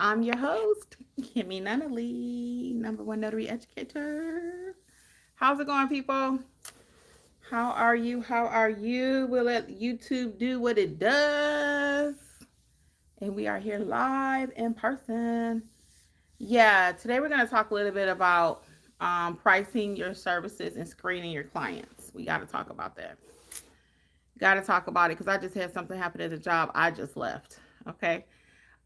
I'm your host, Kimmi Nunnally, number one notary educator. How's it going, people? How are you? How are you? We'll let YouTube do what it does. And we are here live in person. Yeah, today we're going to talk a little bit about pricing your services and screening your clients. We got to talk about that. Got to talk about it because I just had something happen at the job I just left. Okay.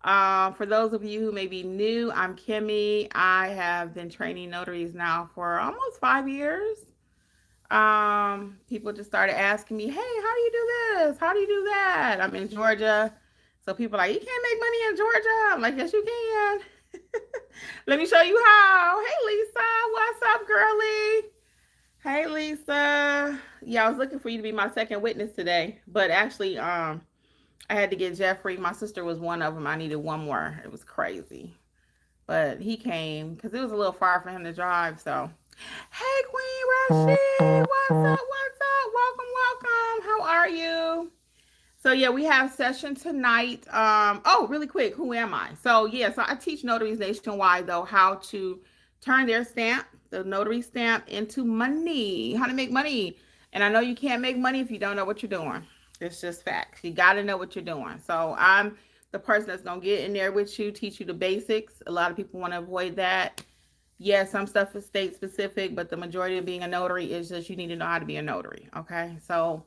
For those of you who may be new, I'm Kimmi. I have been training notaries now for almost 5 years. People just started asking me, hey, how do you do this? How do you do that? I'm in Georgia. So people are like, you can't make money in Georgia. I'm like, yes, you can. Let me show you how. Hey, Lisa. What's up, girlie? Hey, Lisa. Yeah, I was looking for you to be my second witness today. But actually, I had to get Jeffrey. My sister was one of them. I needed one more. It was crazy. But he came because it was a little far for him to drive. So, hey, Queen Rashid. What's up? What's up? Welcome, welcome. How are you? So, yeah, we have session tonight. Oh, really quick. Who am I? So, yeah, so I teach notaries nationwide, though, how to turn their stamp, the notary stamp, into money, how to make money. And I know you can't make money if you don't know what you're doing. It's just facts. You got to know what you're doing. So I'm the person that's going to get in there with you, teach you the basics. A lot of people want to avoid that. Yeah, some stuff is state specific, but the majority of being a notary is just you need to know how to be a notary. Okay. So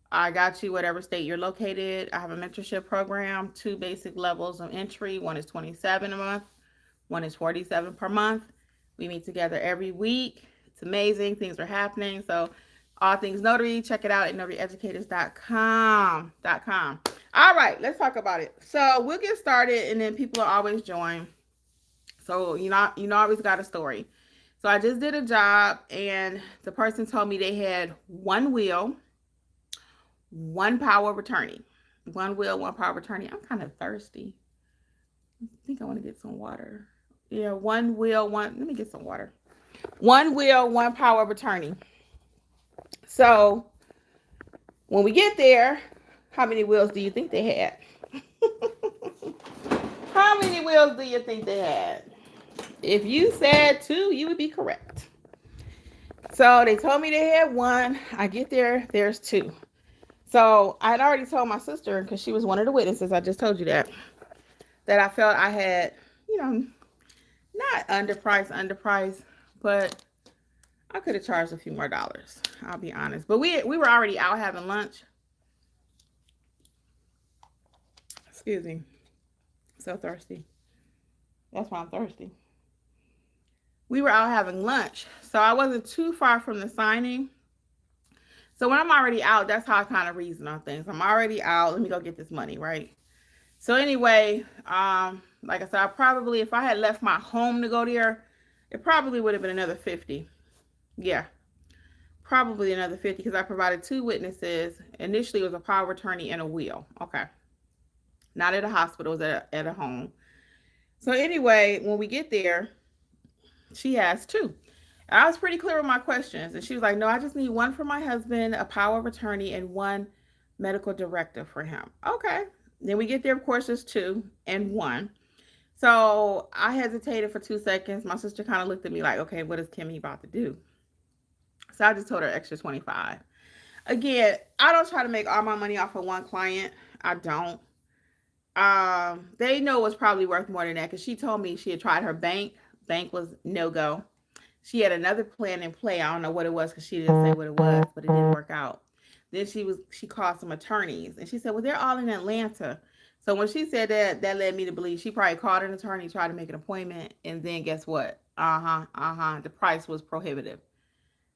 I got you, whatever state you're located. I have a mentorship program, two basic levels of entry. One is 27 a month, one is 47 per month. We meet together every week. It's amazing. Things are happening. So all things notary, check it out at notaryeducators.com. All right, let's talk about it. So we'll get started and then people will always join. So always got a story. So I just did a job and the person told me they had one will, one power of attorney. One will, one power of attorney. I'm kind of thirsty. I think I want to get some water. Yeah, one will, one. Let me get some water. One will, one power of attorney. So when we get there, how many wills do you think they had? How many wills do you think they had? If you said two, you would be correct. So they told me they had one. I get there, there's two. So I had already told my sister, because she was one of the witnesses, I just told you that I felt I had, not underpriced, but I could have charged a few more dollars. I'll be honest. But we were already out having lunch. Excuse me. So thirsty. That's why I'm thirsty. We were out having lunch. So I wasn't too far from the signing. So when I'm already out, that's how I kind of reason on things. I'm already out. Let me go get this money, right? So anyway, like I said, I probably, if I had left my home to go there, it probably would have been another 50. Yeah, probably another 50 because I provided two witnesses. Initially, it was a power of attorney and a will. Okay. Not at a hospital, it was at a home. So anyway, when we get there, she asked two. I was pretty clear with my questions. And she was like, no, I just need one for my husband, a power of attorney, and one medical director for him. Okay. Then we get there, of course, there's two and one. So I hesitated for 2 seconds. My sister kind of looked at me like, okay, what is Kimmi about to do? So I just told her extra 25. Again, I don't try to make all my money off of one client. I don't. They know it was probably worth more than that because she told me she had tried her bank. Bank was no go. She had another plan in play. I don't know what it was because she didn't say what it was, but it didn't work out. Then she called some attorneys and she said, well, they're all in Atlanta. So when she said that, that led me to believe she probably called an attorney, tried to make an appointment, and then guess what? The price was prohibitive.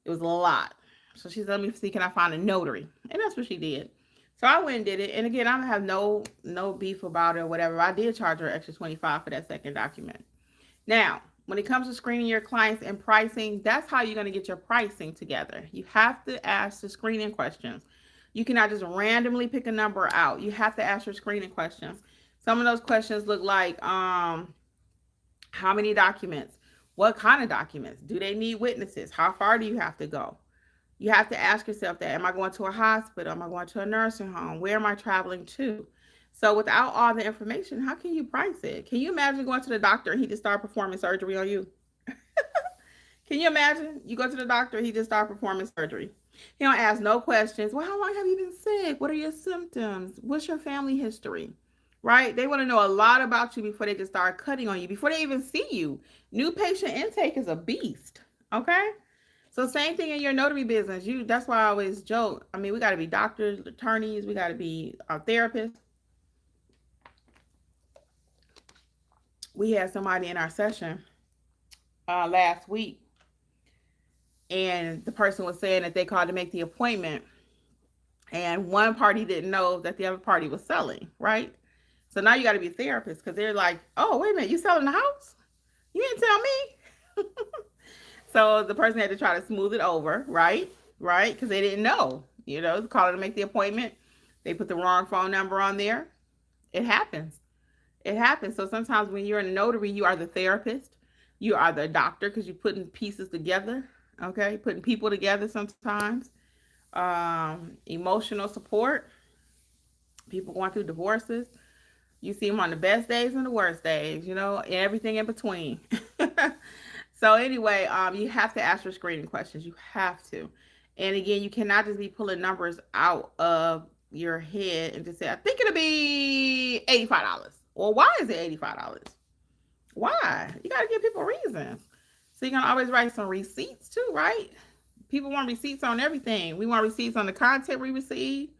It was a lot. So she said, let me see, can I find a notary? And that's what she did. So I went and did it. And again, I don't have no beef about it or whatever. I did charge her extra 25 for that second document. Now, when it comes to screening your clients and pricing, that's how you're going to get your pricing together. You have to ask the screening questions. You cannot just randomly pick a number out. You have to ask your screening questions. Some of those questions look like, how many documents? What kind of documents? Do they need witnesses? How far do you have to go? You have to ask yourself that. Am I going to a hospital? Am I going to a nursing home? Where am I traveling to? So without all the information, how can you price it? Can you imagine going to the doctor and he just started performing surgery on you? Can you imagine? You go to the doctor, he just started performing surgery. He don't ask no questions. Well, how long have you been sick? What are your symptoms? What's your family history? Right? They want to know a lot about you before they just start cutting on you, before they even see you. New patient intake is a beast. Okay? So same thing in your notary business. That's why I always joke. I mean, we got to be doctors, attorneys, we got to be therapists. We had somebody in our session last week, and the person was saying that they called to make the appointment, and one party didn't know that the other party was selling, right? So now you got to be a therapist, because they're like, oh, wait a minute, you selling the house? You didn't tell me. So the person had to try to smooth it over, right? Right? Because they didn't know, calling to make the appointment. They put the wrong phone number on there. It happens. It happens. So sometimes when you're a notary, you are the therapist. You are the doctor, because you're putting pieces together, okay? Putting people together sometimes. Emotional support. People going through divorces. You see them on the best days and the worst days, and everything in between. So anyway, you have to ask for screening questions. You have to. And again, you cannot just be pulling numbers out of your head and just say, I think it'll be $85. Well, why is it $85? Why? You got to give people reasons. So you're going to always write some receipts too, right? People want receipts on everything. We want receipts on the content we receive.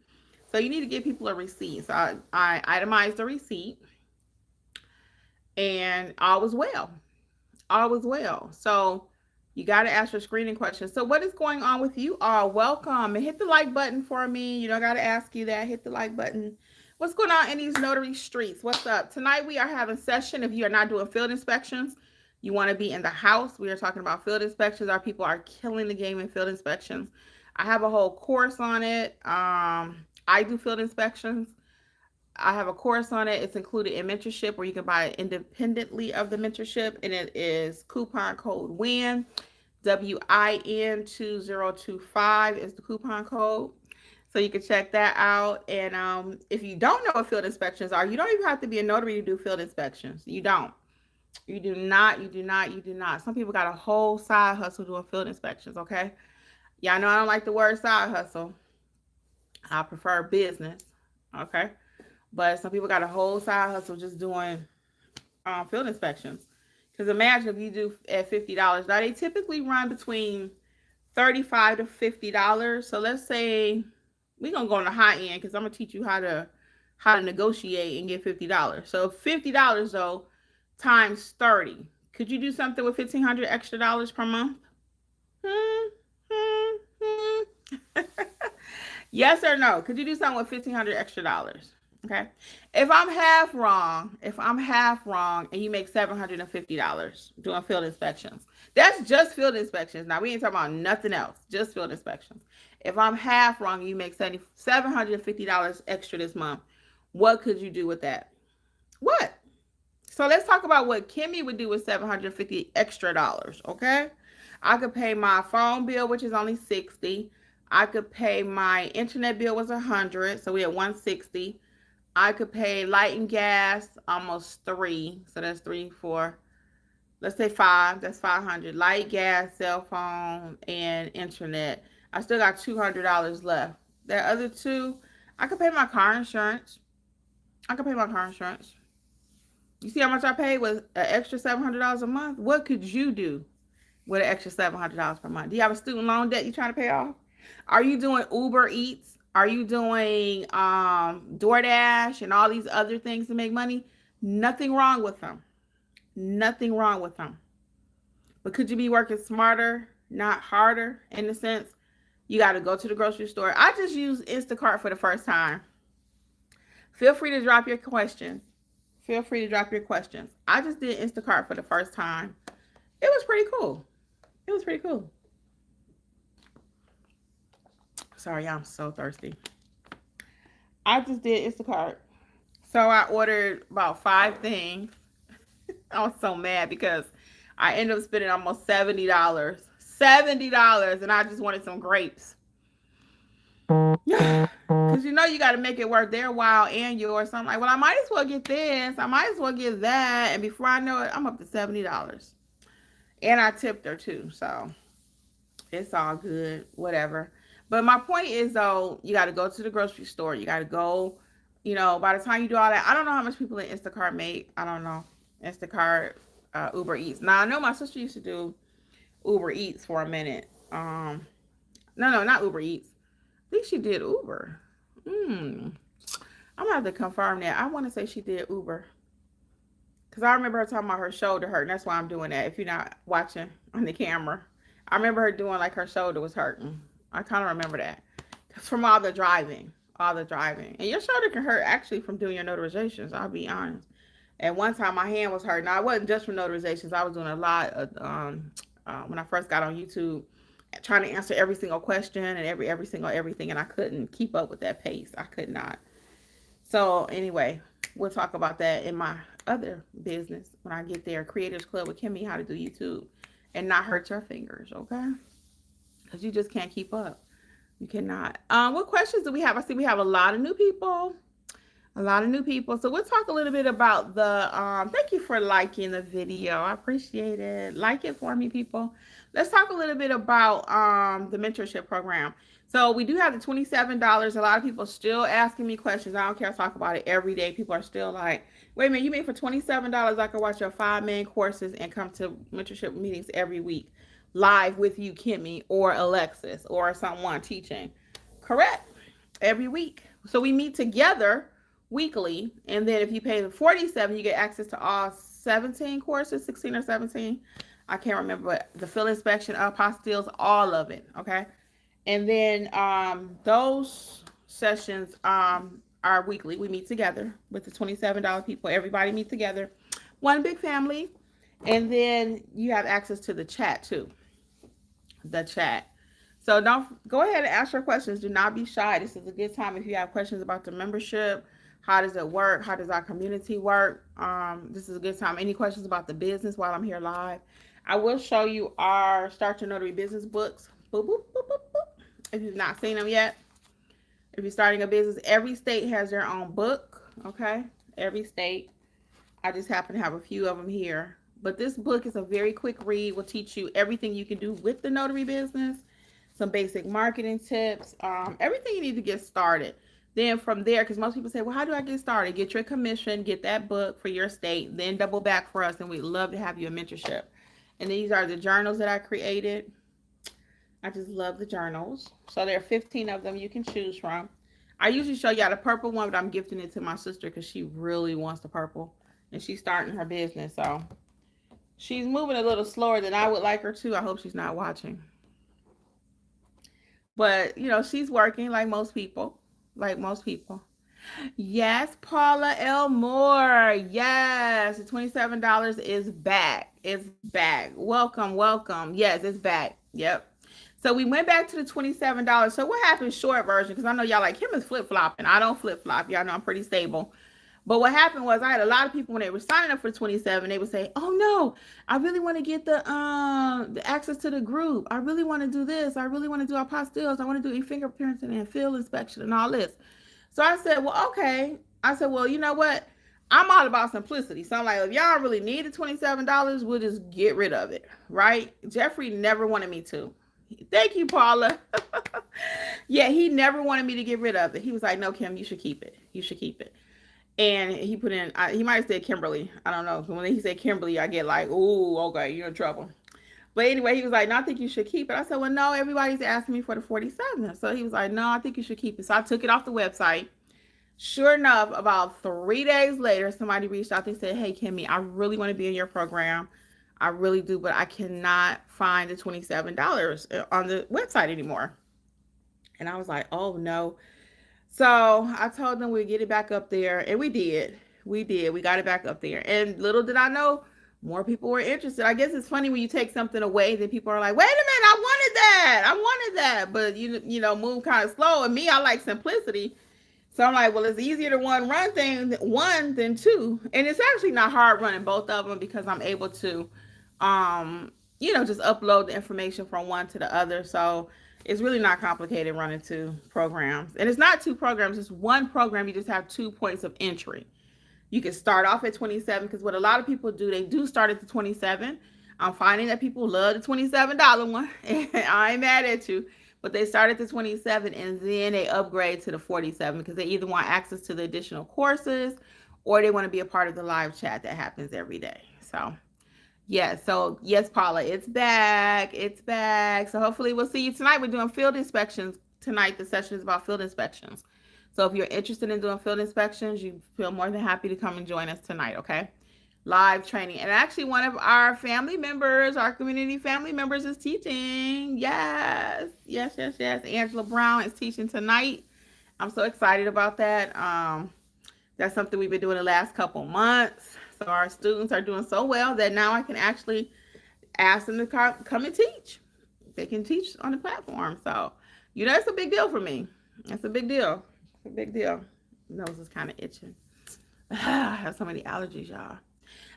So you need to give people a receipt. So I itemized the receipt, and all was well. All was well. So you got to ask for screening questions. So what is going on with you all? Welcome, and hit the like button for me. You don't got to ask you that. Hit the like button. What's going on in these notary streets? What's up? Tonight we are having a session. If you are not doing field inspections, you want to be in the house. We are talking about field inspections. Our people are killing the game in field inspections. I have a whole course on it. I do field inspections. I have a course on it. It's included in mentorship, where you can buy it independently of the mentorship, and it is coupon code WIN, WIN 2025 is the coupon code. So you can check that out. And if you don't know what field inspections are, you don't even have to be a notary to do field inspections. You don't. You do not. You do not. You do not. Some people got a whole side hustle doing field inspections. Okay. Y'all know I don't like the word side hustle. I prefer business. Okay. But some people got a whole side hustle just doing field inspections. Because imagine if you do at $50. Now, they typically run between $35 to $50. So let's say we're going to go on the high end, because I'm going to teach you how to negotiate and get $50. So $50, though, times 30. Could you do something with $1,500 extra dollars per month? Yes or no? Could you do something with $1,500 extra dollars? Okay. If I'm half wrong, and you make $750 doing field inspections, that's just field inspections. Now, we ain't talking about nothing else, just field inspections. If I'm half wrong and you make $750 extra this month, what could you do with that? What? So let's talk about what Kimmi would do with $750 extra dollars. Okay. I could pay my phone bill, which is only $60. I could pay my internet bill, was $100. So we had $160. I could pay light and gas, almost $3. So that's 3, 4. Let's say 5. That's $500. Light, gas, cell phone, and internet. I still got $200 left. That other 2, I could pay my car insurance. You see how much I paid with an extra $700 a month? What could you do with an extra $700 per month? Do you have a student loan debt you're trying to pay off? Are you doing Uber Eats? Are you doing DoorDash and all these other things to make money? Nothing wrong with them. Nothing wrong with them. But could you be working smarter, not harder, in the sense you got to go to the grocery store? I just used Instacart for the first time. Feel free to drop your questions. I just did Instacart for the first time. It was pretty cool. Sorry, I'm so thirsty. I just did Instacart. So I ordered about 5 things. I was so mad because I ended up spending almost $70. $70, and I just wanted some grapes. Because you know you got to make it worth their while and yours. So I'm like, well, I might as well get this. I might as well get that. And before I know it, I'm up to $70. And I tipped her too. So it's all good. Whatever. But my point is, though, you got to go to the grocery store. You got to go, by the time you do all that, I don't know how much people in Instacart make. I don't know. Instacart, Uber Eats. Now, I know my sister used to do Uber Eats for a minute. No, not Uber Eats. I think she did Uber. I'm gonna have to confirm that. I want to say she did Uber because I remember her talking about her shoulder hurt, and that's why I'm doing that. If you're not watching on the camera, I remember her doing like her shoulder was hurting. I kind of remember that from all the driving, and your shoulder can hurt actually from doing your notarizations. I'll be honest. At one time, my hand was hurting. Now, it wasn't just from notarizations. I was doing a lot of when I first got on YouTube, trying to answer every single question and every single everything, and I couldn't keep up with that pace. I could not. So anyway, we'll talk about that in my other business when I get there. Creators Club with Kimmi, how to do YouTube and not hurt your fingers, okay? Because you just can't keep up. You cannot. What questions do we have? I see we have a lot of new people. So we'll talk a little bit about the, thank you for liking the video. I appreciate it. Like it for me, people. Let's talk a little bit about the mentorship program. So we do have the $27. A lot of people still asking me questions. I don't care. I talk about it every day. People are still like, wait a minute, you mean for $27 I can watch your 5 main courses and come to mentorship meetings every week live with you, Kimmi, or Alexis, or someone teaching? Correct. Every week. So we meet together weekly, and then if you pay the $47, you get access to all 17 courses, 16 or 17. I can't remember, but the field inspection, apostilles, all of it. Okay. And then those sessions are weekly. We meet together with the $27 people. Everybody meet together, one big family. And then you have access to the chat too. The chat. So don't go ahead and ask your questions. Do not be shy. This is a good time if you have questions about the membership. How does it work? How does our community work? This is a good time. Any questions about the business while I'm here live? I will show you our Start Your Notary Business books. Boop, boop, boop, boop, boop. If you've not seen them yet. If you're starting a business, every state has their own book. Okay. Every state. I just happen to have a few of them here. But this book is a very quick read. Will teach you everything you can do with the notary business. Some basic marketing tips. Everything you need to get started. Then from there, because most people say, well, how do I get started? Get your commission, get that book for your state, then double back for us, and we'd love to have you a mentorship. And these are the journals that I created. I just love the journals. So there are 15 of them you can choose from. I usually show y'all the purple one, but I'm gifting it to my sister because she really wants the purple. And she's starting her business, so she's moving a little slower than I would like her to. I hope she's not watching. But, she's working like most people. Yes, Paula L. Moore. Yes, the $27 is back. It's back. Welcome. Yes, it's back. Yep. So we went back to the $27. So what happened, short version, because I know y'all like him is flip-flopping. I don't flip-flop. Y'all know I'm pretty stable. But what happened was I had a lot of people when they were signing up for 27, they would say, oh no, I really want to get the access to the group. I really want to do this. I really want to do apostilles. I want to do e-fingerprinting and field inspection and all this. So I said, well, okay. I said, well, you know what? I'm all about simplicity. So I'm like, if y'all really need the $27, we'll just get rid of it, right? Jeffrey never wanted me to. Thank you, Paula. Yeah, he never wanted me to get rid of it. He was like, no, Kim, you should keep it. You should keep it. And he put in, he might have said Kimberly. I don't know. When he said Kimberly, I get like, ooh, okay, you're in trouble. But anyway, he was like, no, I think you should keep it. I said, well, no, everybody's asking me for the 47. So he was like, no, I think you should keep it. So I took it off the website. Sure enough, about 3 days later, somebody reached out. They said, hey, Kimmi, I really want to be in your program. I really do, but I cannot find the $27 on the website anymore. And I was like, oh, no. So I told them we'd get it back up there, and we did. We got it back up there. And little did I know, more people were interested. I guess it's funny when you take something away, then people are like, wait a minute, I wanted that. But, move kind of slow. And me, I like simplicity. So I'm like, well, it's easier to run thing one than two. And it's actually not hard running both of them because I'm able to, just upload the information from one to the other. So It's really not complicated running 2 programs. And it's not 2 programs, it's 1 program. You just have 2 points of entry. You can start off at 27 because what a lot of people do, they do start at the 27. I'm finding that people love the $27 one. I ain't mad at you. But they start at the 27 and then they upgrade to the 47 because they either want access to the additional courses or they want to be a part of the live chat that happens every day. So yes, Paula, it's back. It's back. So hopefully we'll see you tonight. We're doing field inspections tonight. The session is about field inspections. So if you're interested in doing field inspections, you feel more than happy to come and join us tonight, okay? Live training. And actually one of our family members, our community family members is teaching. Yes. Angela Brown is teaching tonight. I'm so excited about that. That's something we've been doing the last couple months. So our students are doing so well that now I can actually ask them to come and teach. They can teach on the platform. So, it's a big deal for me. It's a big deal. It's a big deal. Nose is kind of itching. I have so many allergies, y'all.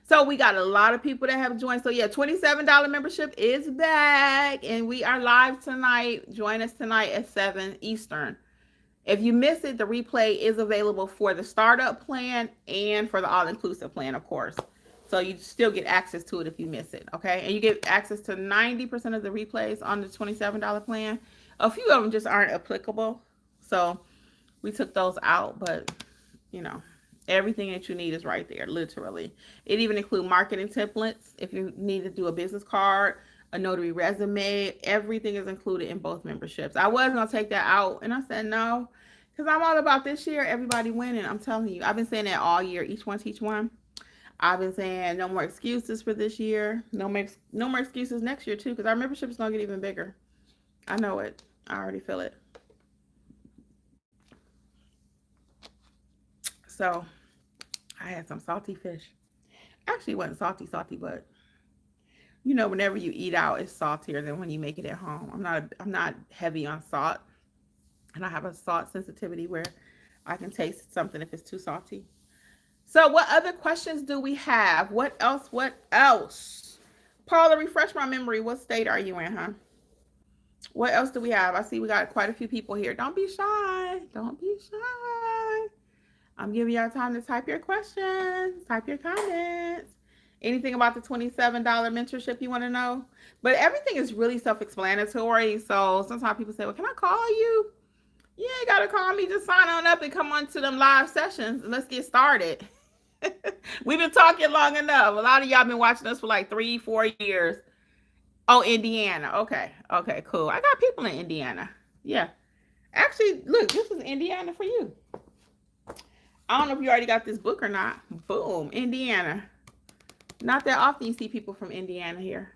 So we got a lot of people that have joined. So yeah, $27 membership is back. And we are live tonight. Join us tonight at 7 Eastern. If you miss it, the replay is available for the startup plan and for the all-inclusive plan, of course. So you still get access to it if you miss it, okay? And you get access to 90% of the replays on the $27 plan. A few of them just aren't applicable. So we took those out, but, everything that you need is right there, literally. It even includes marketing templates. If you need to do a business card, a notary resume, everything is included in both memberships. I was going to take that out, and I said no, because I'm all about this year, everybody winning. I'm telling you, I've been saying that all year, each one teach one. I've been saying no more excuses for this year, no more excuses next year too, because our membership is going to get even bigger. I know it. I already feel it. So I had some salty fish. Actually, it wasn't salty, but whenever you eat out, it's saltier than when you make it at home. I'm not heavy on salt, and I have a salt sensitivity where I can taste something if it's too salty. So what other questions do we have? What else? Paula, refresh my memory. What state are you in, huh? What else do we have? I see we got quite a few people here. Don't be shy. Don't be shy. I'm giving y'all time to type your questions, type your comments. Anything about the $27 mentorship you want to know? But everything is really self-explanatory. So sometimes people say, well, can I call you? You ain't got to call me. Just sign on up and come on to them live sessions and let's get started. We've been talking long enough. A lot of y'all been watching us for like 3-4 years. Oh, Indiana. Okay, cool. I got people in Indiana. Yeah. Actually, look, this is Indiana for you. I don't know if you already got this book or not. Boom, Indiana. Not that often you see people from Indiana here.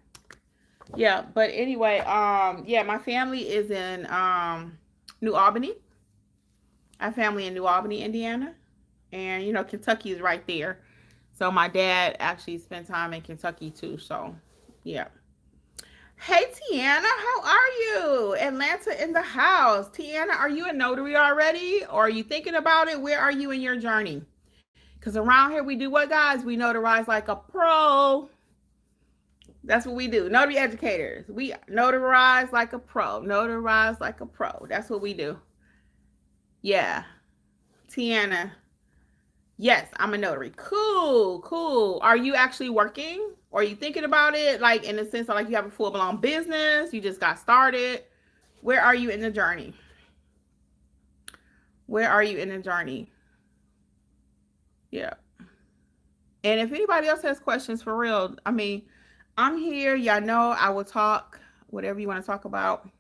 Yeah, but anyway, my family is in New Albany. I have family in New Albany, Indiana. And, Kentucky is right there. So my dad actually spent time in Kentucky too. So, yeah. Hey, Tiana, how are you? Atlanta in the house. Tiana, are you a notary already? Or are you thinking about it? Where are you in your journey? Because around here we do what, guys? We notarize like a pro. That's what we do. Notary educators. We notarize like a pro. Notarize like a pro. That's what we do. Yeah. Tiana. Yes, I'm a notary. Cool. Are you actually working? Or are you thinking about it? Like in the sense of like you have a full-blown business. You just got started. Where are you in the journey? Where are you in the journey? Yeah. And if anybody else has questions for real, I mean, I'm here. Y'all know I will talk whatever you want to talk about.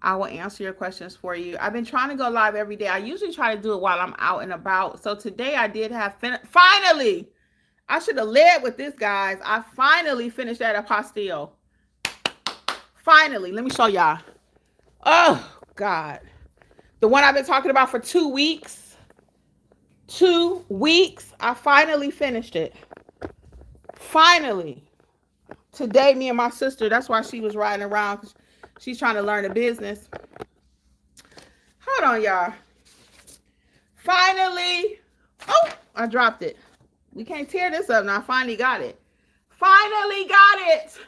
I will answer your questions for you. I've been trying to go live every day. I usually try to do it while I'm out and about. So today I did have finally. I should have led with this, guys. I finally finished that apostille. Finally. Let me show y'all. Oh, God. The one I've been talking about for 2 weeks. 2 weeks. I finally finished it. Finally. Today, me and my sister, that's why she was riding around, because she's trying to learn the business. Hold on, y'all. Finally. Oh, I dropped it. We can't tear this up now. I finally got it. Finally got it.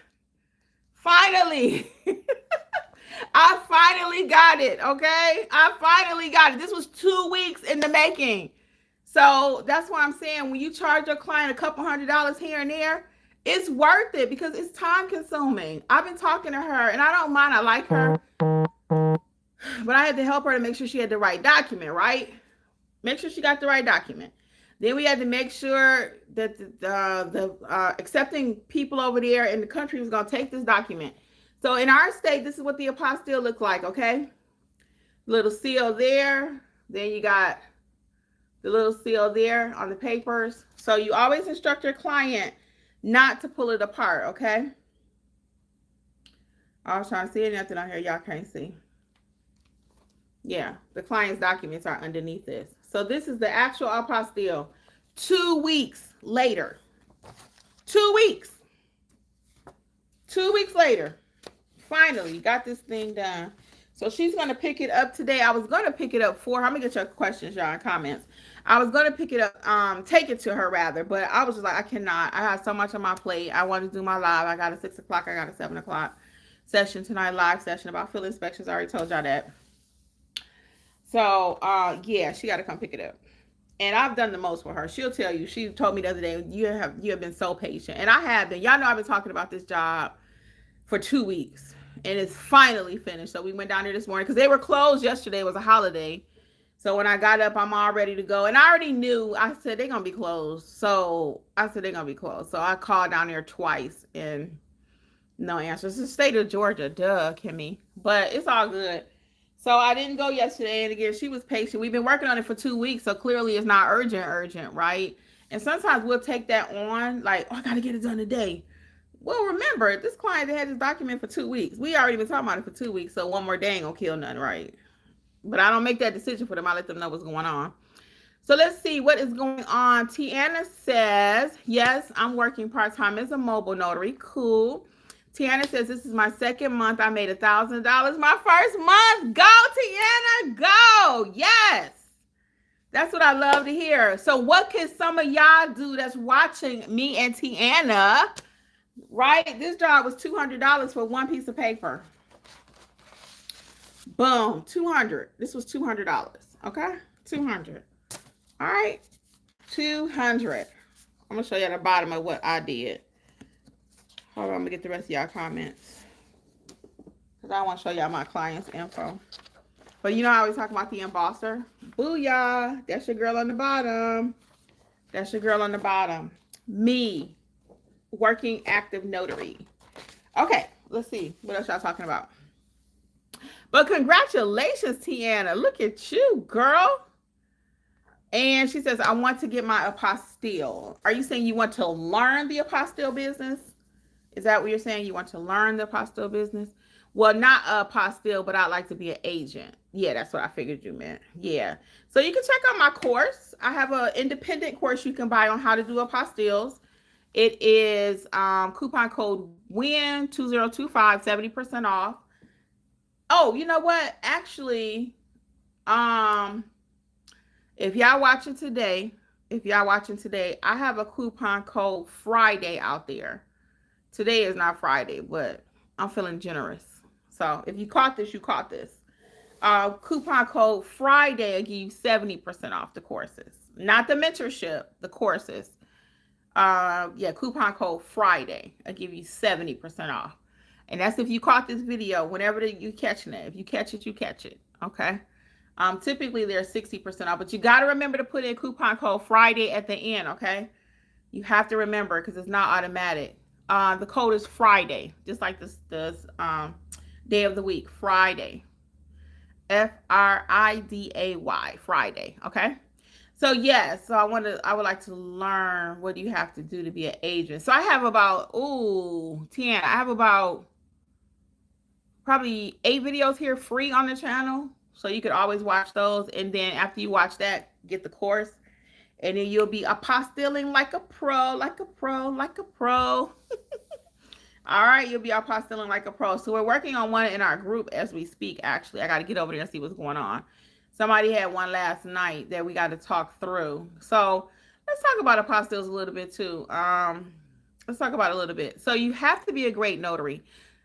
Finally. I finally got it. Okay. I finally got it. This was 2 weeks in the making. So that's why I'm saying when you charge your client a couple $100 here and there, it's worth it because it's time consuming. I've been talking to her and I don't mind. I like her, but I had to help her to make sure she had the right document, right? Make sure she got the right document. Then we had to make sure that the accepting people over there in the country was going to take this document. So in our state, this is what the apostille looked like, okay? Little seal there. Then you got the little seal there on the papers. So you always instruct your client not to pull it apart, okay? I was trying to see nothing on here y'all can't see. Yeah, the client's documents are underneath this. So this is the actual apostille 2 weeks later. 2 weeks. 2 weeks later. Finally, got this thing done. So she's going to pick it up today. I was going to pick it up for her. I'm going to get your questions, y'all, in comments. I was going to pick it up, take it to her rather, but I was just like, I cannot. I have so much on my plate. I want to do my live. I got a 6 o'clock. I got a 7 o'clock session tonight, live session about field inspections. I already told y'all that. So, yeah, she got to come pick it up. And I've done the most for her. She'll tell you. She told me the other day, you have been so patient. And I have been. Y'all know I've been talking about this job for 2 weeks. And it's finally finished. So we went down there this morning because they were closed yesterday. It was a holiday. So when I got up, I'm all ready to go. And I already knew. I said, they're going to be closed. So I said, they're going to be closed. So I called down there twice and no answer. It's the state of Georgia. Duh, Kimmy. But it's all good. So I didn't go yesterday. And again, she was patient. We've been working on it for 2 weeks. So clearly it's not urgent, right? And sometimes we'll take that on. Like, oh, I got to get it done today. Well, remember, this client had his document for 2 weeks. We already been talking about it for 2 weeks. So one more day ain't going to kill nothing, right? But I don't make that decision for them. I let them know what's going on. So let's see what is going on. Tiana says, yes, I'm working part-time as a mobile notary. Cool. Tiana says, this is my second month. I made $1,000 my first month. Go, Tiana, go. Yes. That's what I love to hear. So what can some of y'all do that's watching me and Tiana, right? This job was $200 for one piece of paper. Boom, $200. This was $200, okay? $200. All right, $200. I'm going to show you at the bottom of what I did. Hold on, I'm going to get the rest of y'all comments. Because I want to show y'all my client's info. But you know I always talk about the embosser. Booyah. That's your girl on the bottom. That's your girl on the bottom. Me. Working active notary. Okay, let's see. What else y'all talking about? But congratulations, Tiana. Look at you, girl. And she says, I want to get my apostille. Are you saying you want to learn the apostille business? Is that what you're saying? You want to learn the apostille business? Well, not a apostille, but I'd like to be an agent. Yeah, that's what I figured you meant. Yeah. So you can check out my course. I have an independent course you can buy on how to do apostilles. It is coupon code WIN2025, 70% off. Oh, you know what? Actually, if y'all watching today, I have a coupon code Friday out there. Today is not Friday, but I'm feeling generous. So if you caught this, you caught this. Coupon code Friday will give you 70% off the courses. Not the mentorship, the courses. Yeah, coupon code Friday. I'll give you 70% off. And that's if you caught this video, whenever you catching it. If you catch it, you catch it. Okay. Typically they're 60% off, but you got to remember to put in coupon code Friday at the end. Okay. You have to remember because it's not automatic. The code is Friday, just like this day of the week, Friday. Friday, Friday. Okay. So yes, so I would like to learn what do you have to do to be an agent. So I have about, Tiana, I have about probably 8 videos here free on the channel. So you could always watch those. And then after you watch that, get the course. And then you'll be apostilling like a pro, like a pro, like a pro. All right, you'll be apostilling like a pro. So we're working on one in our group as we speak, actually. I got to get over there and see what's going on. Somebody had one last night that we got to talk through. So let's talk about apostilles a little bit too. Let's talk about it a little bit. So you have to be a great notary.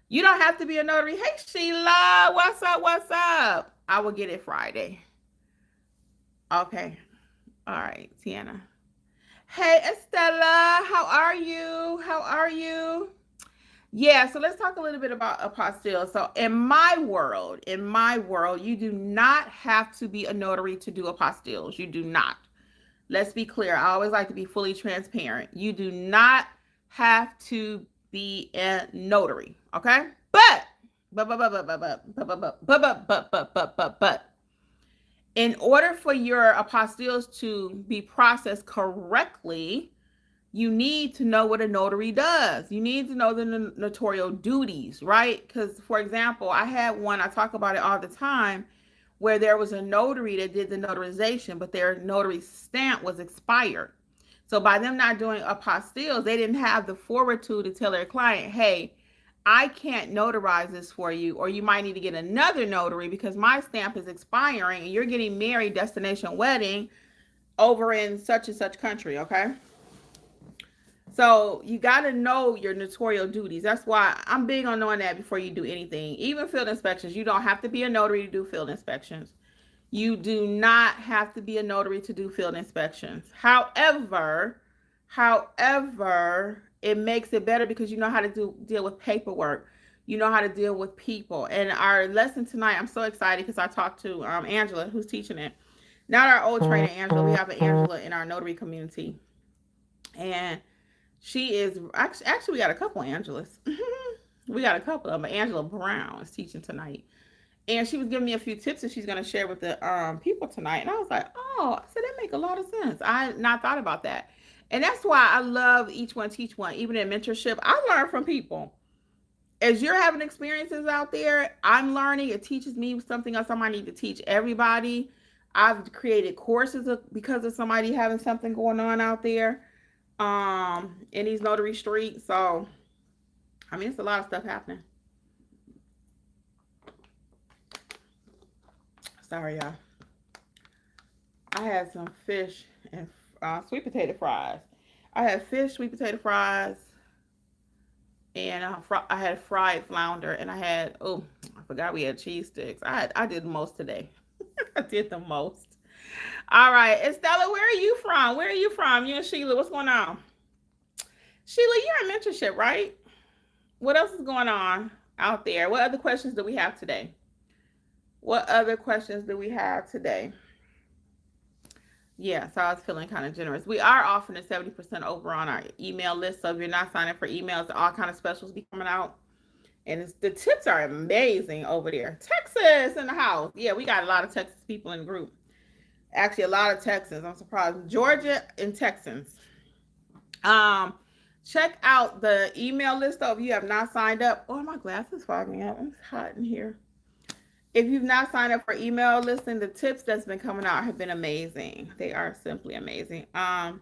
You don't have to be a notary. Hey, Sheila, what's up? What's up? I will get it Friday. Okay. All right, Tiana. Hey, Estella, how are you? How are you? Yeah, so let's talk a little bit about apostille. So in my world, you do not have to be a notary to do apostilles. You do not. Let's be clear. I always like to be fully transparent. You do not have to be a notary, okay? But in order for your apostilles to be processed correctly, you need to know what a notary does. You need to know the notarial duties, right? Because, for example, I had one, I talk about it all the time, where there was a notary that did the notarization, but their notary stamp was expired. So by them not doing apostilles, they didn't have the fortitude to tell their client, hey, I can't notarize this for you, or you might need to get another notary because my stamp is expiring and you're getting married, destination wedding, over in such and such country, okay? So you got to know your notarial duties. That's why I'm big on knowing that before you do anything. Even field inspections, you don't have to be a notary to do field inspections. You do not have to be a notary to do field inspections. However, it makes it better because you know how to deal with paperwork. You know how to deal with people. And our lesson tonight, I'm so excited because I talked to Angela, who's teaching it. Not our old trainer, Angela. We have an Angela in our notary community. And she is, actually we got a couple Angelas. We got a couple of them. Angela Brown is teaching tonight. And she was giving me a few tips that she's going to share with the people tonight. And I was like, oh, I said, that make a lot of sense. I had not thought about that. And that's why I love each one, teach one. Even in mentorship, I learn from people. As you're having experiences out there, I'm learning. It teaches me something else I might need to teach everybody. I've created courses because of somebody having something going on out there in these notary streets. So, I mean, it's a lot of stuff happening. Sorry, y'all. I had some fish and sweet potato fries. I had fish, sweet potato fries, and I had fried flounder, and I had, oh, I forgot we had cheese sticks. I did the most today. I did the most. All right, Estella, where are you from? Where are you from? You and Sheila, what's going on? Sheila, you're in mentorship, right? What else is going on out there? What other questions do we have today? What other questions do we have today? Yeah, so I was feeling kind of generous. We are offering a 70% over on our email list. So if you're not signing for emails, all kind of specials be coming out. And the tips are amazing over there. Texas in the house. Yeah, we got a lot of Texas people in the group. Actually, a lot of Texans. I'm surprised. Georgia and Texans. Check out the email list though if you have not signed up. Oh, my glasses fogging up. It's hot in here. If you've not signed up for email listing, the tips that's been coming out have been amazing. They are simply amazing. I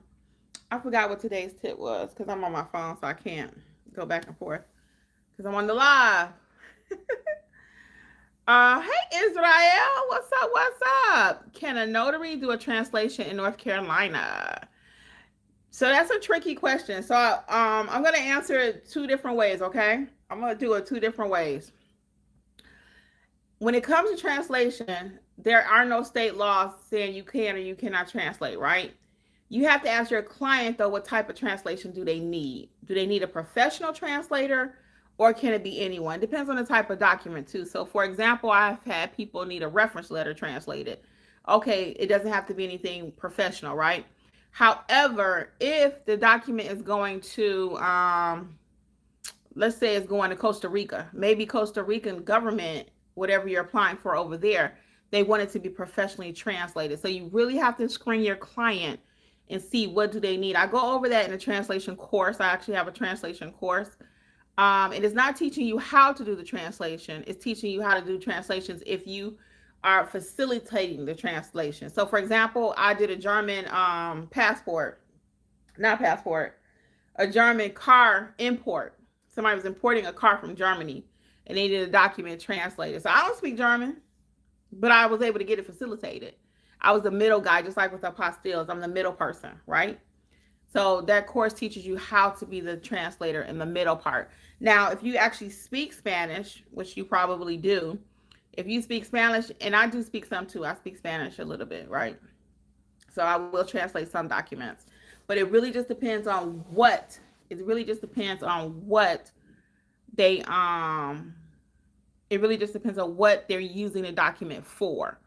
forgot what today's tip was because I'm on my phone, so I can't go back and forth because I'm on the live. Hey Israel, what's up? What's up? Can a notary do a translation in North Carolina? So that's a tricky question. So I'm going to answer it two different ways, okay? I'm going to do it two different ways. When it comes to translation, there are no state laws saying you can or you cannot translate, right? You have to ask your client, though, what type of translation do they need? Do they need a professional translator or can it be anyone? Depends on the type of document, too. So, for example, I've had people need a reference letter translated. Okay, it doesn't have to be anything professional, right? However, if the document is going to, let's say it's going to Costa Rica, maybe Costa Rican government, whatever you're applying for over there, they want it to be professionally translated. So you really have to screen your client and see what do they need. I go over that in a translation course. I actually have a translation course. It is not teaching you how to do the translation. It's teaching you how to do translations if you are facilitating the translation. So for example, I did a German a German car import. Somebody was importing a car from Germany and they did a document translated. So I don't speak German, but I was able to get it facilitated. I was the middle guy, just like with apostilles. I'm the middle person, right? So that course teaches you how to be the translator in the middle part. Now, if you actually speak Spanish, which you probably do, if you speak Spanish, and I do speak some too, I speak Spanish a little bit, right? So I will translate some documents. But it really just depends on what, it really just depends on what they, it really just depends on what they're using the document for.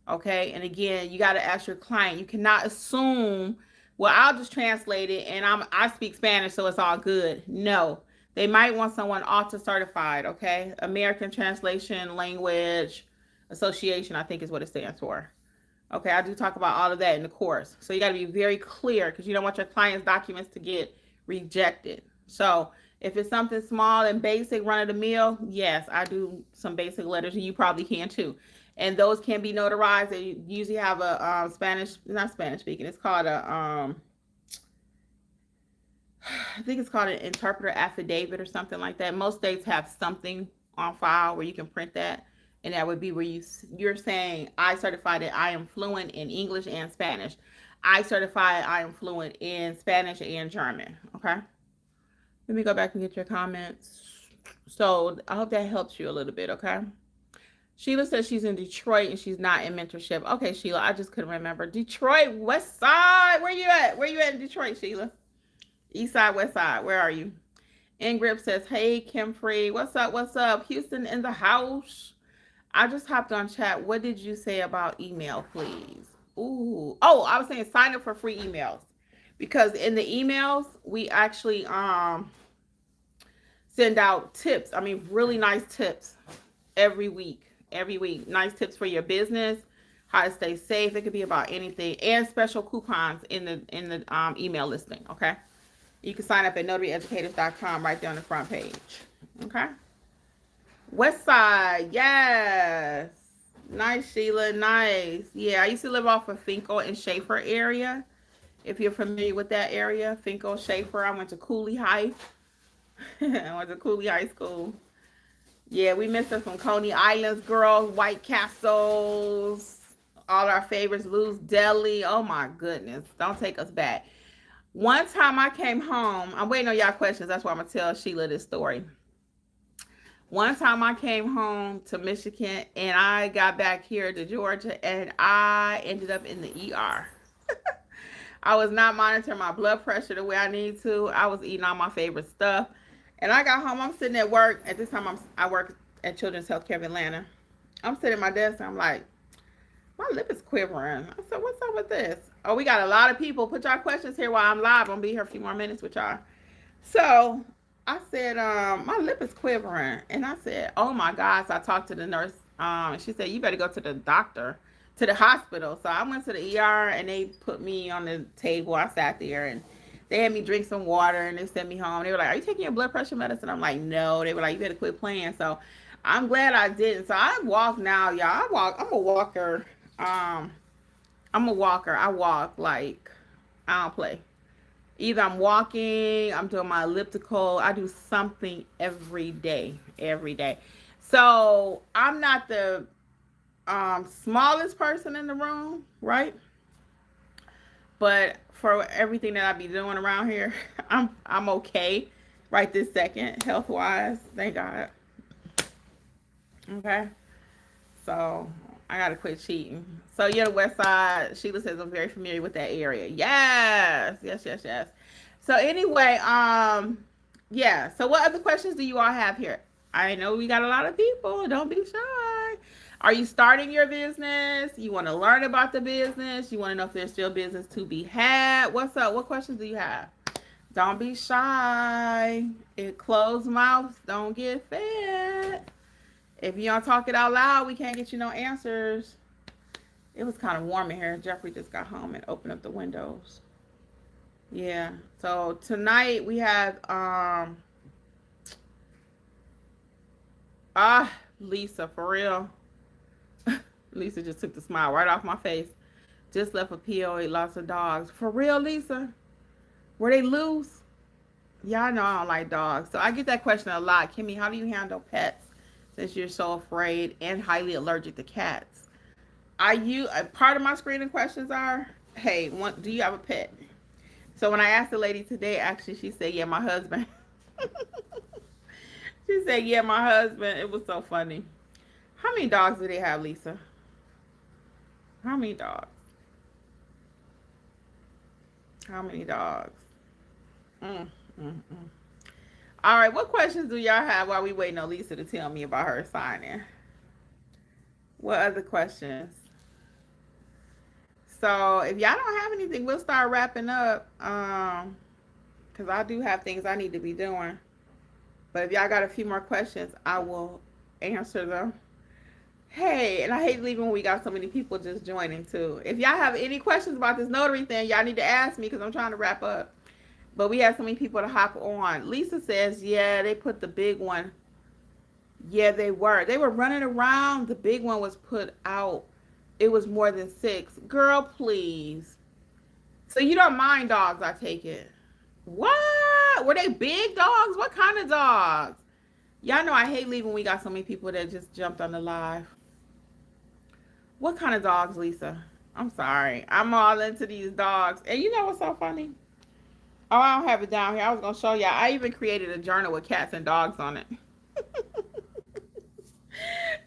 Okay. And again, you got to ask your client. You cannot assume, well, I'll just translate it and I speak Spanish, so it's all good. No, they might want someone author certified. Okay. American Translation Language Association, I think is what it stands for. Okay. I do talk about all of that in the course. So you got to be very clear because you don't want your client's documents to get rejected. So if it's something small and basic, run of the mill, yes, I do some basic letters, and you probably can too. And those can be notarized. They usually have a Spanish, not Spanish speaking. It's called a I think it's called an interpreter affidavit or something like that. Most states have something on file where you can print that, and that would be where you're saying, I certify that I am fluent in English and Spanish. I certify I am fluent in Spanish and German. Okay. Let me go back and get your comments. So I hope that helps you a little bit. Okay. Sheila says she's in Detroit and she's not in mentorship. Okay, Sheila, I just couldn't remember. Detroit, West Side. Where you at? Where you at in Detroit, Sheila? East Side, West Side. Where are you? Ingrid says, hey, Kim Free. What's up? What's up? Houston in the house. I just hopped on chat. What did you say about email, please? Ooh. Oh, I was saying sign up for free emails. Because in the emails, we actually send out tips. I mean, really nice tips every week. Nice tips for your business, how to stay safe. It could be about anything, and special coupons in the email listing. Okay, you can sign up at notaryeducators.com right there on the front page. Okay, West Side, yes, nice, Sheila, nice. Yeah, I used to live off of Finkel and Schaefer area. If you're familiar with that area, Finkel, Schaefer. I went to Cooley High. I went to Cooley High School. Yeah, we missed us from Coney Islands, girls, White Castles, all our favorites, Lou's Deli. Oh my goodness. Don't take us back. One time I came home, I'm waiting on y'all questions. That's why I'm going to tell Sheila this story. One time I came home to Michigan and I got back here to Georgia and I ended up in the ER. I was not monitoring my blood pressure the way I need to. I was eating all my favorite stuff. And I got home, I'm sitting at work. At this time, I work at Children's Healthcare of Atlanta. I'm sitting at my desk, and I'm like, my lip is quivering. I said, what's up with this? Oh, we got a lot of people. Put y'all questions here while I'm live. I'm going to be here a few more minutes with y'all. So I said, my lip is quivering. And I said, oh, my God. So I talked to the nurse. And she said, you better go to the doctor, to the hospital. So I went to the ER, and they put me on the table. I sat there, and they had me drink some water and they sent me home. They were like, are you taking your blood pressure medicine? I'm like, no. They were like, you better quit playing. So I'm glad I didn't. So I walk now, y'all. I'm a walker. I'm a walker. I walk like, I don't play. Either I'm walking, I'm doing my elliptical. I do something every day. So I'm not the smallest person in the room, right? But for everything that I be doing around here, I'm okay right this second, health-wise. Thank God. Okay. So I gotta quit cheating. So you're the West Side. Sheila says I'm very familiar with that area. Yes. So anyway, yeah. So what other questions do you all have here? I know we got a lot of people. Don't be shy. Are you starting your business? You want to learn about the business? You want to know if there's still business to be had? What's up? What questions do you have? Don't be shy. Closed mouths don't get fed. If you don't talk it out loud, we can't get you no answers. It was kind of warm in here. Jeffrey just got home and opened up the windows. Yeah. So tonight we have Lisa, for real. Lisa just took the smile right off my face. Just left a POA, lots of dogs. For real, Lisa? Were they loose? Y'all know I don't like dogs. So I get that question a lot. Kimmy, how do you handle pets since you're so afraid and highly allergic to cats? Part of my screening questions are, hey, do you have a pet? So when I asked the lady today, actually, she said, yeah, my husband. She said, yeah, my husband. It was so funny. How many dogs do they have, Lisa? How many dogs? How many dogs? Mm, mm, mm. All right, what questions do y'all have while we waiting on Lisa to tell me about her signing? What other questions? So if y'all don't have anything, we'll start wrapping up. Because I do have things I need to be doing. But if y'all got a few more questions, I will answer them. Hey, and I hate leaving when we got so many people just joining too. If y'all have any questions about this notary thing, y'all need to ask me because I'm trying to wrap up. But we have so many people to hop on. Lisa says, yeah, they put the big one. Yeah, they were. They were running around. The big one was put out. It was more than 6. Girl, please. So you don't mind dogs, I take it. What? Were they big dogs? What kind of dogs? Y'all know I hate leaving when we got so many people that just jumped on the live. What kind of dogs, Lisa? I'm sorry. I'm all into these dogs. And you know what's so funny? Oh, I don't have it down here. I was going to show y'all. I even created a journal with cats and dogs on it.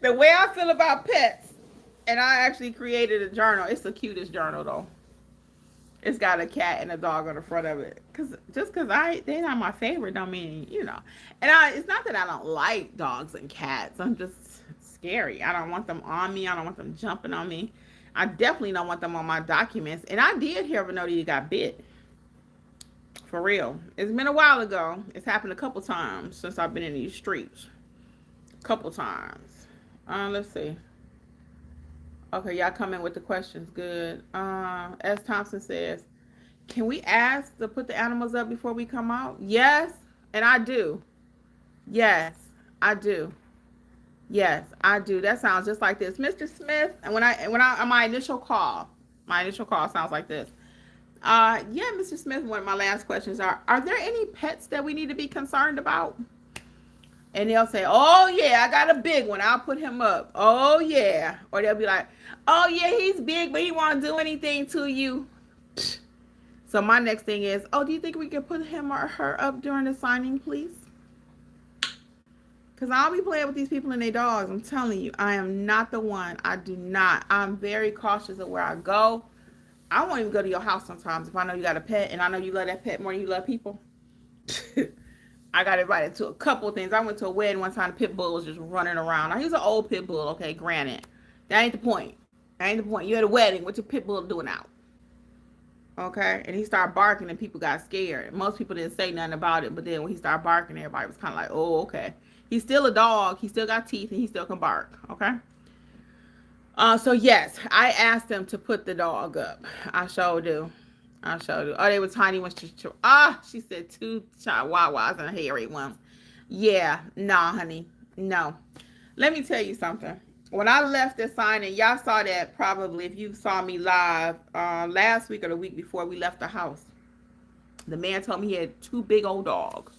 The way I feel about pets. And I actually created a journal. It's the cutest journal, though. It's got a cat and a dog on the front of it. Just because they're not my favorite, don't mean, you know. And it's not that I don't like dogs and cats. I'm just scary. I don't want them on me. I don't want them jumping on me. I definitely don't want them on my documents. And I did hear of a notary that got bit. For real. It's been a while ago. It's happened a couple times since I've been in these streets. A couple times. Let's see. Okay, y'all come in with the questions. Good. As Thompson says, can we ask to put the animals up before we come out? Yes, and I do. Yes, I do. Yes, I do. That sounds just like this, Mr. Smith. And when I on my initial call sounds like this. Yeah, Mr. Smith. One of my last questions are there any pets that we need to be concerned about? And they'll say, oh, yeah, I got a big one. I'll put him up. Oh, yeah. Or they'll be like, oh, yeah, he's big, but he won't do anything to you. So my next thing is, oh, do you think we can put him or her up during the signing, please? Because I'll be playing with these people and their dogs. I'm telling you, I am not the one. I do not. I'm very cautious of where I go. I won't even go to your house sometimes if I know you got a pet and I know you love that pet more than you love people. I got invited to a couple of things. I went to a wedding one time. The pit bull was just running around. Now, he's an old pit bull, okay, granted. That ain't the point. That ain't the point. You're at a wedding. What's your pit bull doing out? Okay? And he started barking and people got scared. Most people didn't say nothing about it, but then when he started barking, everybody was kind of like, oh, okay. He's still a dog. He still got teeth and he still can bark, okay? So, yes, I asked them to put the dog up. I sure do. Oh, they were tiny ones. She said 2 chihuahuas and a hairy one. Yeah, nah, honey. No. Let me tell you something. When I left the signing, y'all saw that probably if you saw me live last week or the week before we left the house. The man told me he had 2 big old dogs.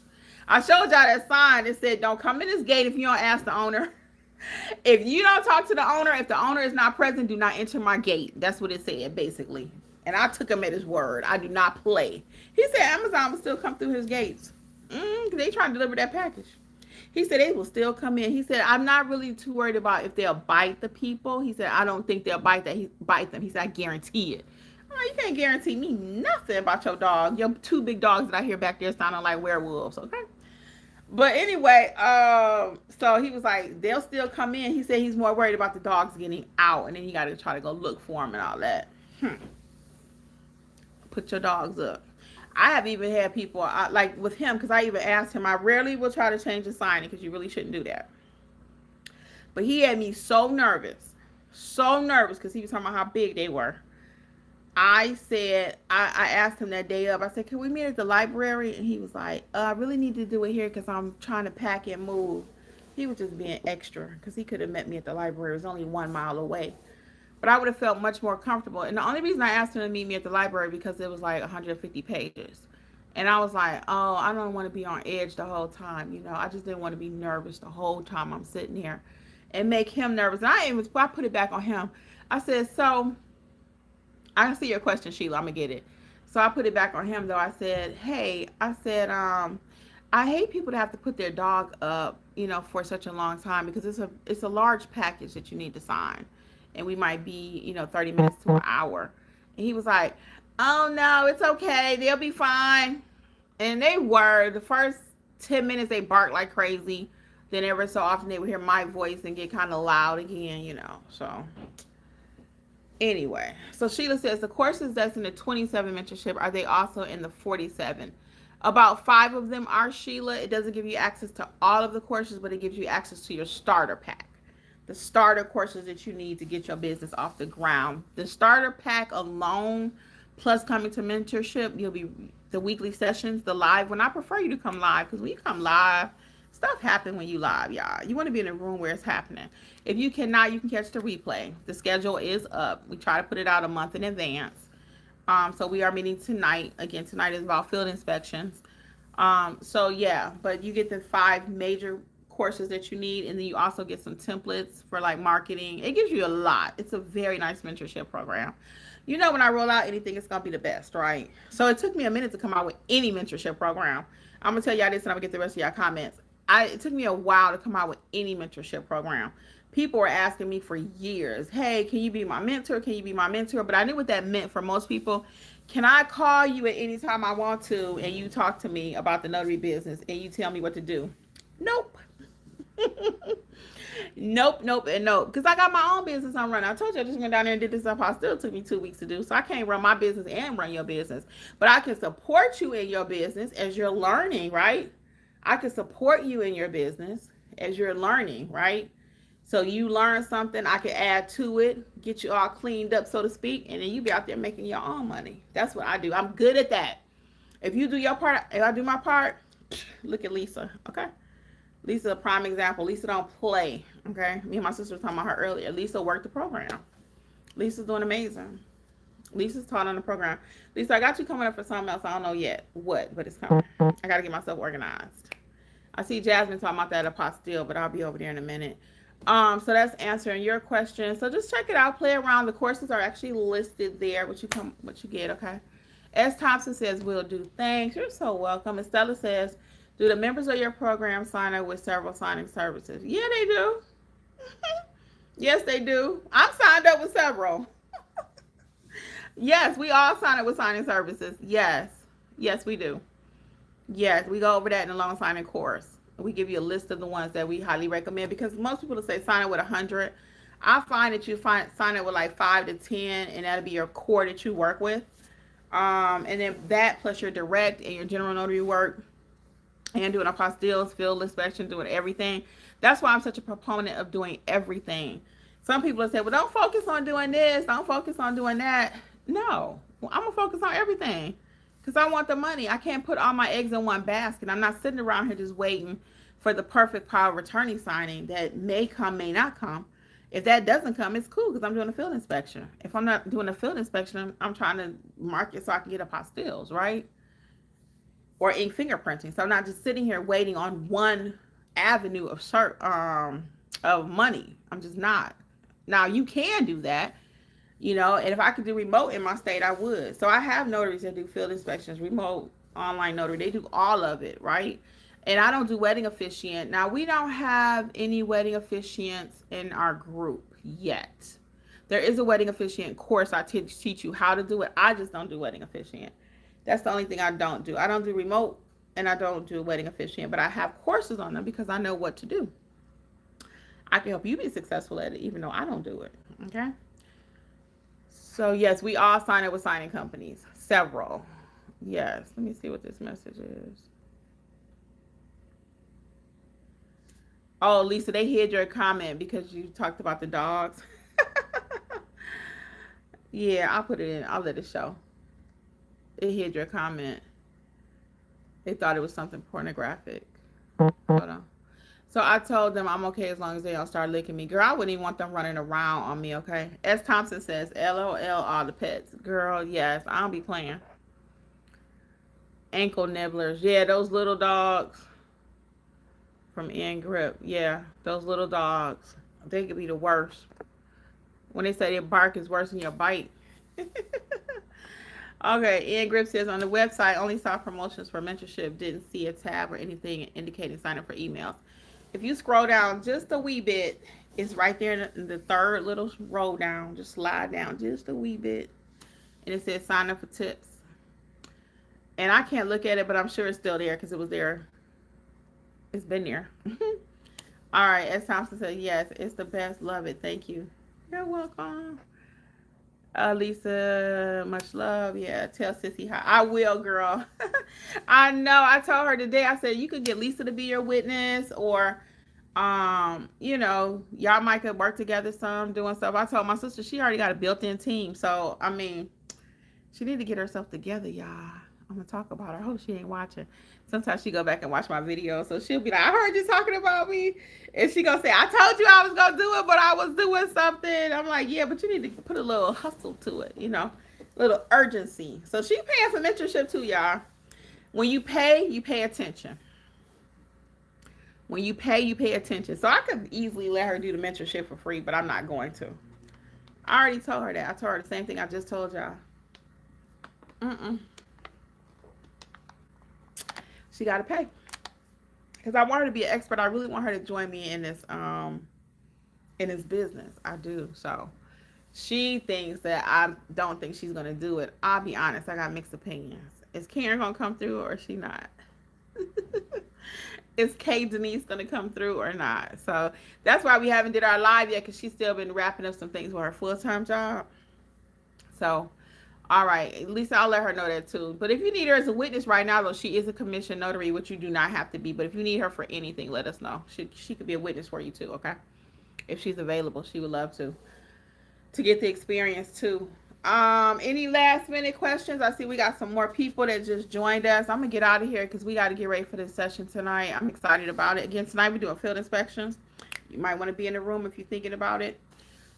I showed y'all that sign that said, don't come in this gate if you don't ask the owner. If you don't talk to the owner, if the owner is not present, do not enter my gate. That's what it said, basically. And I took him at his word. I do not play. He said Amazon will still come through his gates. They trying to deliver that package. He said they will still come in. He said, I'm not really too worried about if they'll bite the people. He said, I don't think they'll bite them. He said, I guarantee it. I'm like, you can't guarantee me nothing about your dog. Your 2 big dogs that I hear back there sounding like werewolves, okay? But anyway, so he was like, they'll still come in. He said he's more worried about the dogs getting out. And then you got to try to go look for them and all that. Put your dogs up. I have even had people, like with him, because I even asked him, I rarely will try to change the signing because you really shouldn't do that. But he had me so nervous because he was talking about how big they were. I said, I asked him that day up, I said, can we meet at the library? And he was like, I really need to do it here because I'm trying to pack and move. He was just being extra because he could have met me at the library. It was only 1 mile away. But I would have felt much more comfortable. And the only reason I asked him to meet me at the library because it was like 150 pages. And I was like, oh, I don't want to be on edge the whole time. You know, I just didn't want to be nervous the whole time I'm sitting here and make him nervous. And I put it back on him. I said, so I see your question, Sheila. I'm going to get it. So I put it back on him though. I said, hey, I hate people to have to put their dog up, for such a long time, because it's a large package that you need to sign, and we might be, 30 minutes to an hour. And he was like, oh no, it's okay, they'll be fine. And they were. The first 10 minutes they barked like crazy. Then every so often they would hear my voice and get kind of loud again. So anyway, so Sheila says the courses that's in the 27 mentorship, are they also in the 47? About 5 of them are, Sheila. It doesn't give you access to all of the courses, but it gives you access to your starter pack. The starter courses that you need to get your business off the ground. The starter pack alone, plus coming to mentorship, you'll be the weekly sessions, the live. When I prefer you to come live, because when you come live, stuff happens when you live, y'all. You want to be in a room where it's happening. If you cannot, you can catch the replay. The schedule is up. We try to put it out a month in advance. So we are meeting tonight. Again, tonight is about field inspections. So yeah, but you get the 5 major courses that you need, and then you also get some templates for like marketing. It gives you a lot. It's a very nice mentorship program. When I roll out anything, it's gonna be the best, right? So it took me a minute to come out with any mentorship program. I'm gonna tell y'all this, and I'm gonna get the rest of y'all comments. It took me a while to come out with any mentorship program. People were asking me for years, hey, can you be my mentor? Can you be my mentor? But I knew what that meant for most people. Can I call you at any time I want to, and you talk to me about the notary business, and you tell me what to do? Nope. Nope, and nope. Because I got my own business I'm running. I told you I just went down there and did this Apostille. It took me 2 weeks to do. So I can't run my business and run your business. But I can support you in your business as you're learning, right? I can support you in your business as you're learning, right? So you learn something, I can add to it, get you all cleaned up, so to speak, and then you be out there making your own money. That's what I do. I'm good at that. If you do your part, if I do my part, look at Lisa, okay? Lisa, a prime example. Lisa don't play, okay? Me and my sister were talking about her earlier. Lisa worked the program. Lisa's doing amazing. Lisa's taught on the program. Lisa, I got you coming up for something else. I don't know yet what, but it's coming. I got to get myself organized. I see Jasmine talking about that apostille, but I'll be over there in a minute. So that's answering your question. So just check it out, play around. The courses are actually listed there. What you get, okay? S. Thompson says, will do. Thanks. You're so welcome. Estella says, do the members of your program sign up with several signing services? Yeah, they do. Yes, they do. I'm signed up with several. Yes, we all sign up with signing services. Yes, we do. Yes, we go over that in the loan signing course. We give you a list of the ones that we highly recommend, because most people will say sign up with 100. I find that you sign up with like 5 to 10, and that'll be your core that you work with. And then that plus your direct and your general notary work, and doing apostilles, field inspection, doing everything. That's why I'm such a proponent of doing everything. Some people will say, well, don't focus on doing this, don't focus on doing that. No, I'm gonna focus on everything, because I want the money. I can't put all my eggs in one basket. I'm not sitting around here just waiting for the perfect power of attorney signing that may come, may not come. If that doesn't come, it's cool, because I'm doing a field inspection. If I'm not doing a field inspection, I'm trying to mark it so I can get apostilles, right? Or ink fingerprinting. So I'm not just sitting here waiting on one avenue of money. I'm just not. Now you can do that, and if I could do remote in my state, I would. So I have notaries that do field inspections, remote online notary. They do all of it, right? And I don't do wedding officiant. Now, we don't have any wedding officiants in our group yet. There is a wedding officiant course. I teach you how to do it. I just don't do wedding officiant. That's the only thing I don't do. I don't do remote, and I don't do wedding officiant, but I have courses on them because I know what to do. I can help you be successful at it, even though I don't do it, okay? So, yes, we all sign up with signing companies. Several. Yes, let me see what this message is. Oh, Lisa, they hid your comment because you talked about the dogs. Yeah, I'll put it in. I'll let it show. It hid your comment. They thought it was something pornographic. Hold on. So I told them I'm okay as long as they don't start licking me. Girl, I wouldn't even want them running around on me, okay? S. Thompson says, LOL, all the pets. Girl, yes, I don't be playing. Ankle nibblers. Yeah, those little dogs from Ian Grip. Yeah, those little dogs. They could be the worst. When they say their bark is worse than your bite. Okay, Ian Grip says on the website only saw promotions for mentorship, didn't see a tab or anything indicating sign up for emails. If you scroll down just a wee bit, it's right there in the third little row down. Just slide down just a wee bit, and it says sign up for tips. And I can't look at it, but I'm sure it's still there because it was there. It's been there. All right, S. Thompson said yes, it's the best. Love it. Thank you. You're welcome. Lisa, much love. Yeah, tell Sissy hi. I will, girl. I know. I told her today. I said you could get Lisa to be your witness, or, y'all might could work together some doing stuff. I told my sister she already got a built-in team, so I mean, she need to get herself together, y'all. I'm gonna talk about her. I hope she ain't watching. Sometimes she go back and watch my videos, so she'll be like, "I heard you talking about me," and she gonna say, "I told you I was gonna do it, but I was doing something." I'm like, "Yeah, but you need to put a little hustle to it, a little urgency." So she paying for mentorship too, y'all. When you pay attention. When you pay attention. So I could easily let her do the mentorship for free, but I'm not going to. I already told her that. I told her the same thing I just told y'all. She got to pay, because I want her to be an expert. I really want her to join me in this business. I do. So she thinks that I don't think she's gonna do it. I'll be honest, I got mixed opinions. Is Karen gonna come through or is she not? Is Kay Denise gonna come through or not? So that's why we haven't did our live yet, because she's still been wrapping up some things with her full-time job. So all right, at least I'll let her know that too. But if you need her as a witness right now, though, she is a commissioned notary, which you do not have to be. But if you need her for anything, let us know. She could be a witness for you too, okay? If she's available, she would love to get the experience too. Any last minute questions? I see we got some more people that just joined us. I'm gonna get out of here because we got to get ready for this session tonight. I'm excited about it. Again, tonight we're doing field inspections. You might want to be in the room if you're thinking about it.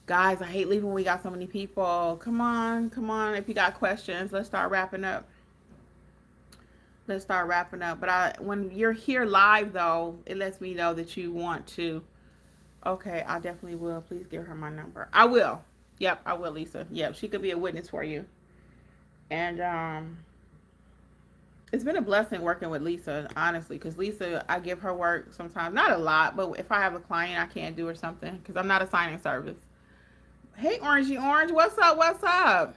Guys, I hate leaving when we got so many people. Come on. If you got questions, let's start wrapping up. But when you're here live, though, it lets me know that you want to. Okay, I definitely will. Please give her my number. I will. Yep, I will, Lisa. Yep, she could be a witness for you. And it's been a blessing working with Lisa, honestly, because Lisa, I give her work sometimes. Not a lot, but if I have a client I can't do or something, because I'm not a signing service. Hey, Orangey Orange, what's up?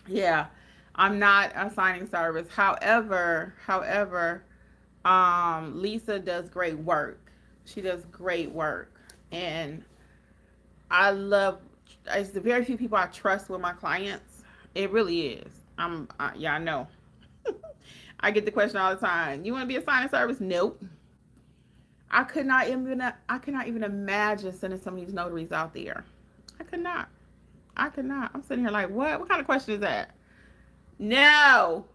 Yeah, I'm not a signing service. However, Lisa does great work. She does great work. And it's the very few people I trust with my clients. It really is. I know. I get the question all the time. You want to be a signing service? Nope. I could not even imagine sending some of these notaries out there. I could not. I'm sitting here like, what? What kind of question is that? No.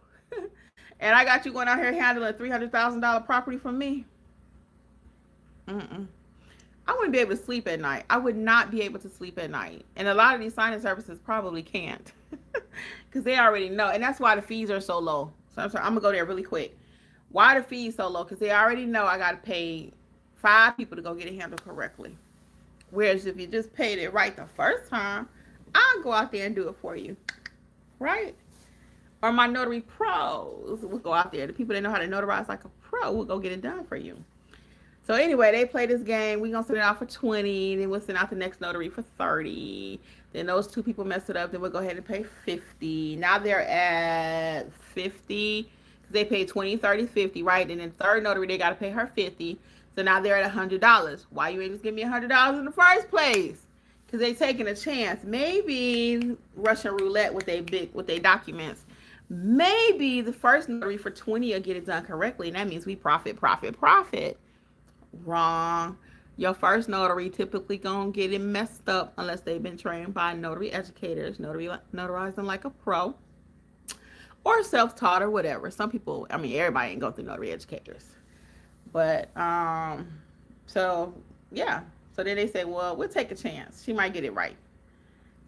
And I got you going out here handling a $300,000 property from me? I wouldn't be able to sleep at night. I would not be able to sleep at night. And a lot of these signing services probably can't. Because they already know. And that's why the fees are so low. So I'm going to go there really quick. Why are the fees so low? Because they already know I got to pay 5 people to go get it handled correctly. Whereas if you just paid it right the first time, I'll go out there and do it for you. Right? Or my notary pros will go out there. The people that know how to notarize like a pro will go get it done for you. So anyway, they play this game. We're going to send it out for 20. Then we'll send out the next notary for 30. Then those 2 people mess it up. Then we'll go ahead and pay 50. Now they're at 50. Because they paid 20, 30, 50, right? And then third notary, they got to pay her 50. So now they're at $100. Why you ain't just give me $100 in the first place? Because they taking a chance. Maybe Russian roulette with their documents. Maybe the first notary for 20 will get it done correctly. And that means we profit. Wrong. Your first notary typically gonna get it messed up unless they've been trained by notary educators, notarizing like a pro, or self-taught or whatever. Some people, everybody ain't go through notary educators. But, so, yeah. So then they say, well, we'll take a chance. She might get it right.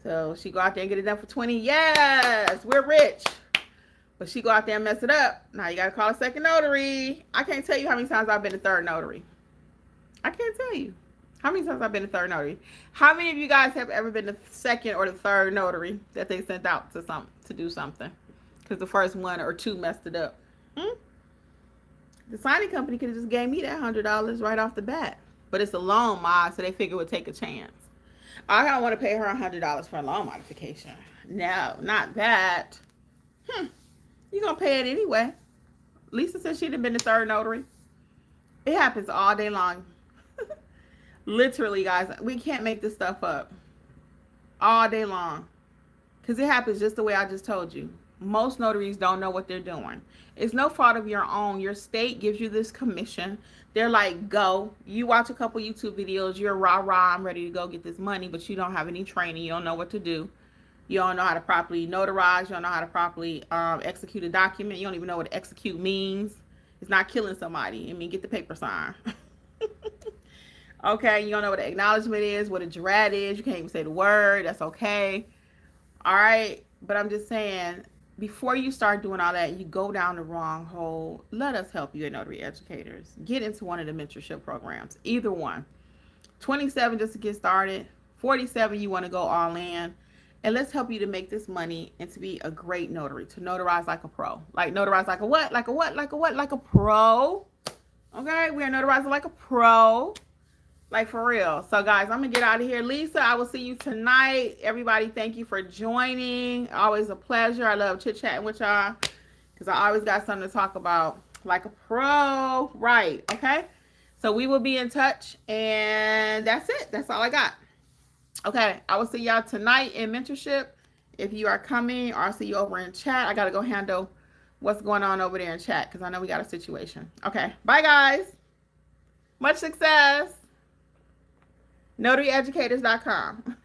So she go out there and get it done for 20. Yes, we're rich. But she go out there and mess it up. Now you got to call a second notary. I can't tell you how many times I've been a third notary. I can't tell you how many times I've been a third notary. How many of you guys have ever been the second or the third notary that they sent out to do something? because the first one or two messed it up. The signing company could have just gave me that $100 right off the bat. But it's a loan mod, so they figure we'll take a chance. I don't want to pay her $100 for a loan modification. No, not that. You're going to pay it anyway. Lisa said she'd have been the third notary. It happens all day long. Literally, guys, we can't make this stuff up. All day long. Because it happens just the way I just told you. Most notaries don't know what they're doing. It's no fault of your own. Your state gives you this commission. They're like, go. You watch a couple YouTube videos. You're rah-rah. I'm ready to go get this money. But you don't have any training. You don't know what to do. You don't know how to properly notarize. You don't know how to properly execute a document. You don't even know what execute means. It's not killing somebody. I mean, get the paper signed. Okay, you don't know what an acknowledgement is, what a jurat is. You can't even say the word. That's okay. All right, but I'm just saying, before you start doing all that, you go down the wrong hole. Let us help you at Notary Educators. Get into one of the mentorship programs, either one. 27 just to get started. 47 you want to go all in. And let's help you to make this money and to be a great notary, to notarize like a pro. Like notarize like a what? Like a what? Like a what? Like a pro. Okay, we are notarizing like a pro. Like for real. So guys, I'm gonna get out of here. Lisa, I will see you tonight. Everybody, thank you for joining. Always a pleasure. I love chit chatting with y'all because I always got something to talk about. Like a pro. Right. Okay. So we will be in touch. And that's it. That's all I got. Okay. I will see y'all tonight in mentorship. If you are coming, or I'll see you over in chat. I gotta go handle what's going on over there in chat because I know we got a situation. Okay. Bye guys. Much success. NotaryEducators.com.